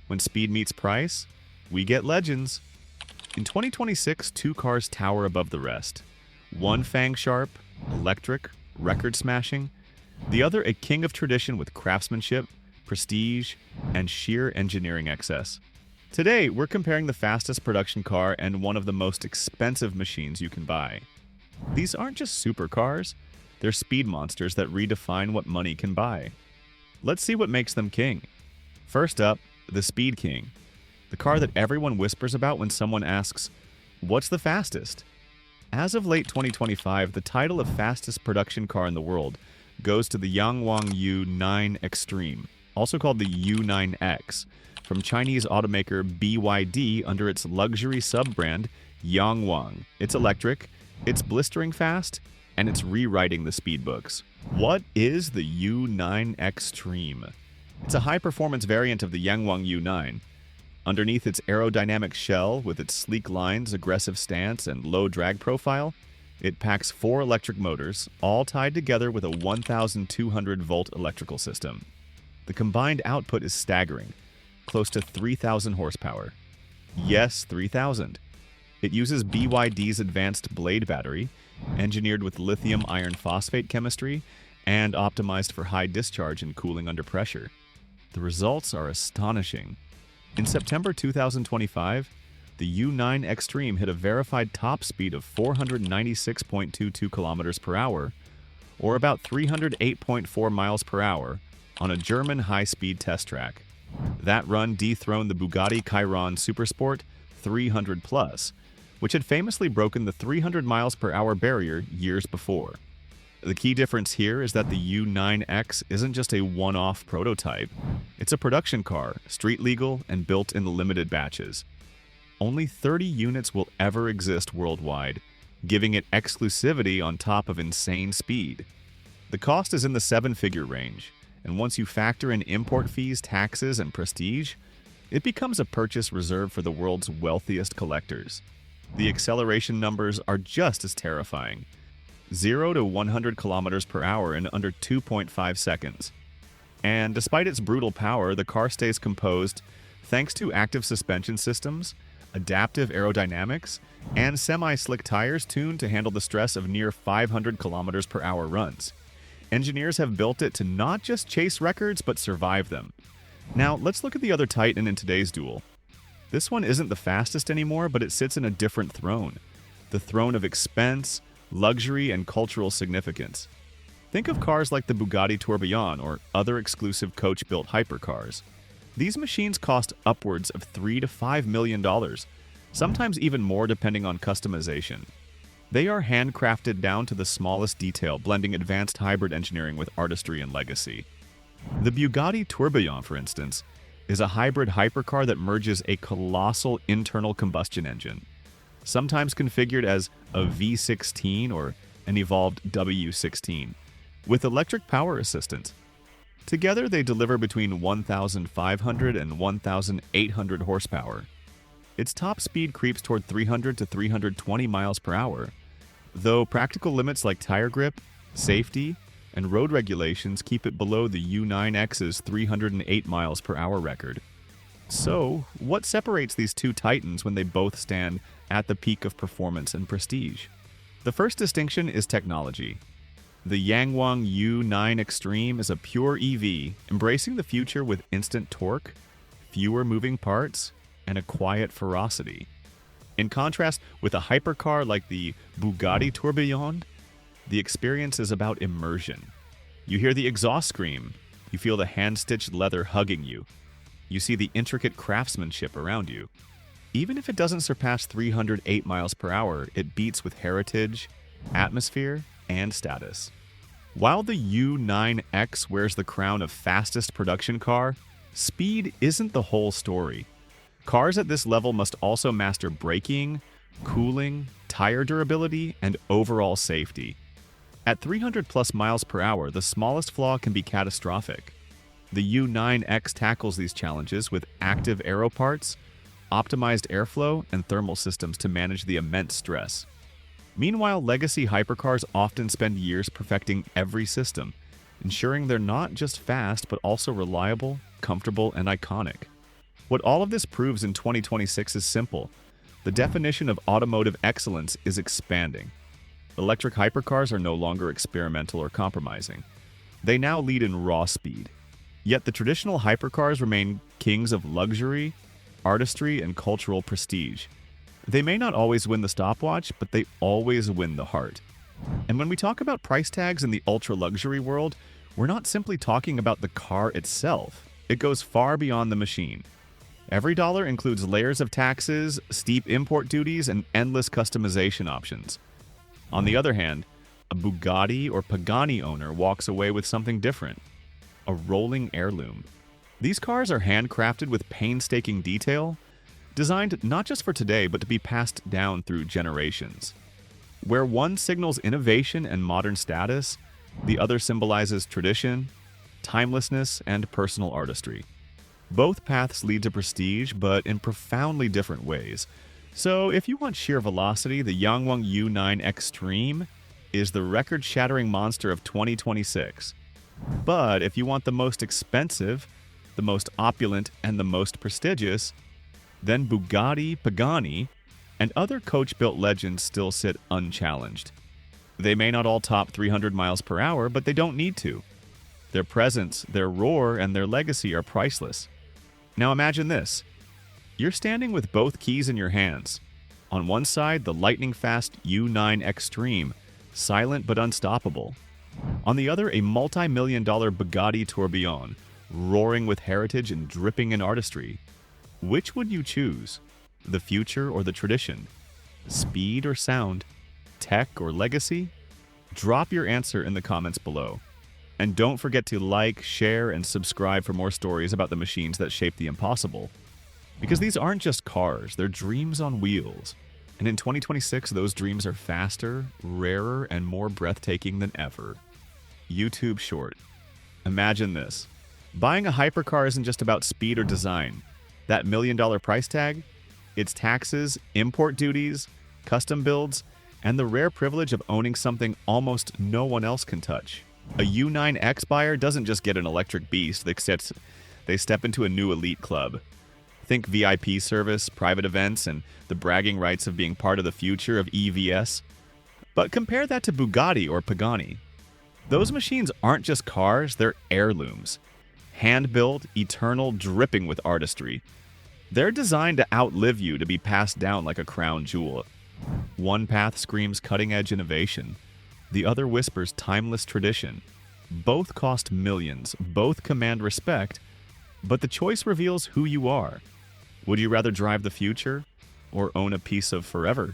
When speed meets price, we get legends. In 2026, two cars tower above the rest. One fang-sharp, electric, record-smashing. The other a king of tradition with craftsmanship, prestige, and sheer engineering excess. Today, we're comparing the fastest production car and one of the most expensive machines you can buy. These aren't just supercars, they're speed monsters that redefine what money can buy. Let's see what makes them king. First up, the Speed King. The car that everyone whispers about when someone asks, "What's the fastest?" As of late 2025, the title of fastest production car in the world goes to the Yangwang U9 Extreme, also called the U9X, from Chinese automaker BYD under its luxury sub-brand Yangwang. It's electric, it's blistering fast, and it's rewriting the speed books. What is the U9 Extreme? It's a high-performance variant of the Yangwang U9. Underneath its aerodynamic shell, with its sleek lines, aggressive stance, and low drag profile, it packs 4 electric motors, all tied together with a 1,200-volt electrical system. The combined output is staggering, close to 3,000 horsepower. Yes, 3,000. It uses BYD's advanced blade battery, engineered with lithium iron phosphate chemistry, and optimized for high discharge and cooling under pressure. The results are astonishing. In September 2025, the U9 Extreme hit a verified top speed of 496.22 kilometers per hour, or about 308.4 miles per hour, on a German high-speed test track. That run dethroned the Bugatti Chiron Supersport 300 Plus, which had famously broken the 300 miles per hour barrier years before. The key difference here is that the U9X isn't just a one-off prototype. It's a production car, street legal, and built in limited batches. Only 30 units will ever exist worldwide, giving it exclusivity on top of insane speed. The cost is in the 7-figure range, and once you factor in import fees, taxes, and prestige, it becomes a purchase reserved for the world's wealthiest collectors. The acceleration numbers are just as terrifying. 0 to 100 kilometers per hour in under 2.5 seconds. And despite its brutal power, the car stays composed thanks to active suspension systems, adaptive aerodynamics, and semi-slick tires tuned to handle the stress of near 500 kilometers per hour runs. Engineers have built it to not just chase records, but survive them. Now, let's look at the other Titan in today's duel. This one isn't the fastest anymore, but it sits in a different throne. The throne of expense, luxury, and cultural significance. Think of cars like the Bugatti Tourbillon or other exclusive coach-built hypercars. These machines cost upwards of $3 to $5 million, sometimes even more depending on customization. They are handcrafted down to the smallest detail, blending advanced hybrid engineering with artistry and legacy. The Bugatti Tourbillon, for instance, is a hybrid hypercar that merges a colossal internal combustion engine, sometimes configured as a V16 or an evolved W16, with electric power assistance. Together, they deliver between 1,500 and 1,800 horsepower. Its top speed creeps toward 300 to 320 miles per hour, though practical limits like tire grip, safety, and road regulations keep it below the U9X's 308 miles per hour record. So, what separates these two titans when they both stand at the peak of performance and prestige? The first distinction is technology. The Yangwang U9 Extreme is a pure EV, embracing the future with instant torque, fewer moving parts, and a quiet ferocity. In contrast with a hypercar like the Bugatti Tourbillon, the experience is about immersion. You hear the exhaust scream, you feel the hand-stitched leather hugging you, you see the intricate craftsmanship around you. Even if it doesn't surpass 308 miles per hour, it beats with heritage, atmosphere, and status. While the U9X wears the crown of fastest production car, speed isn't the whole story. Cars at this level must also master braking, cooling, tire durability, and overall safety. At 300 plus miles per hour, the smallest flaw can be catastrophic. The U9X tackles these challenges with active aero parts, optimized airflow, and thermal systems to manage the immense stress. Meanwhile, legacy hypercars often spend years perfecting every system, ensuring they're not just fast but also reliable, comfortable, and iconic. What all of this proves in 2026 is simple. The definition of automotive excellence is expanding. Electric hypercars are no longer experimental or compromising. They now lead in raw speed. Yet the traditional hypercars remain kings of luxury, artistry, and cultural prestige. They may not always win the stopwatch, but they always win the heart. And when we talk about price tags in the ultra-luxury world, we're not simply talking about the car itself. It goes far beyond the machine. Every dollar includes layers of taxes, steep import duties, and endless customization options. On the other hand, a Bugatti or Pagani owner walks away with something different: a rolling heirloom. These cars are handcrafted with painstaking detail, designed not just for today, but to be passed down through generations. Where one signals innovation and modern status, the other symbolizes tradition, timelessness, and personal artistry. Both paths lead to prestige, but in profoundly different ways. So if you want sheer velocity, the Yangwang U9 Extreme is the record-shattering monster of 2026. But if you want the most expensive, the most opulent, and the most prestigious, then Bugatti, Pagani, and other coach-built legends still sit unchallenged. They may not all top 300 miles per hour, but they don't need to. Their presence, their roar, and their legacy are priceless. Now imagine this. You're standing with both keys in your hands. On one side, the lightning-fast U9 Extreme, silent but unstoppable. On the other, a multi-million-dollar Bugatti Tourbillon, roaring with heritage and dripping in artistry. Which would you choose? The future or the tradition? Speed or sound? Tech or legacy? Drop your answer in the comments below. And don't forget to like, share, and subscribe for more stories about the machines that shape the impossible. Because these aren't just cars, they're dreams on wheels. And in 2026, those dreams are faster, rarer, and more breathtaking than ever. YouTube short. Imagine this. Buying a hypercar isn't just about speed or design. That $1 million price tag? It's taxes, import duties, custom builds, and the rare privilege of owning something almost no one else can touch. A U9X buyer doesn't just get an electric beast, they step into a new elite club. Think VIP service, private events, and the bragging rights of being part of the future of EVs. But compare that to Bugatti or Pagani. Those machines aren't just cars, they're heirlooms. Hand-built, eternal, dripping with artistry. They're designed to outlive you, to be passed down like a crown jewel. One path screams cutting-edge innovation. The other whispers timeless tradition. Both cost millions, both command respect, but the choice reveals who you are. Would you rather drive the future or own a piece of forever?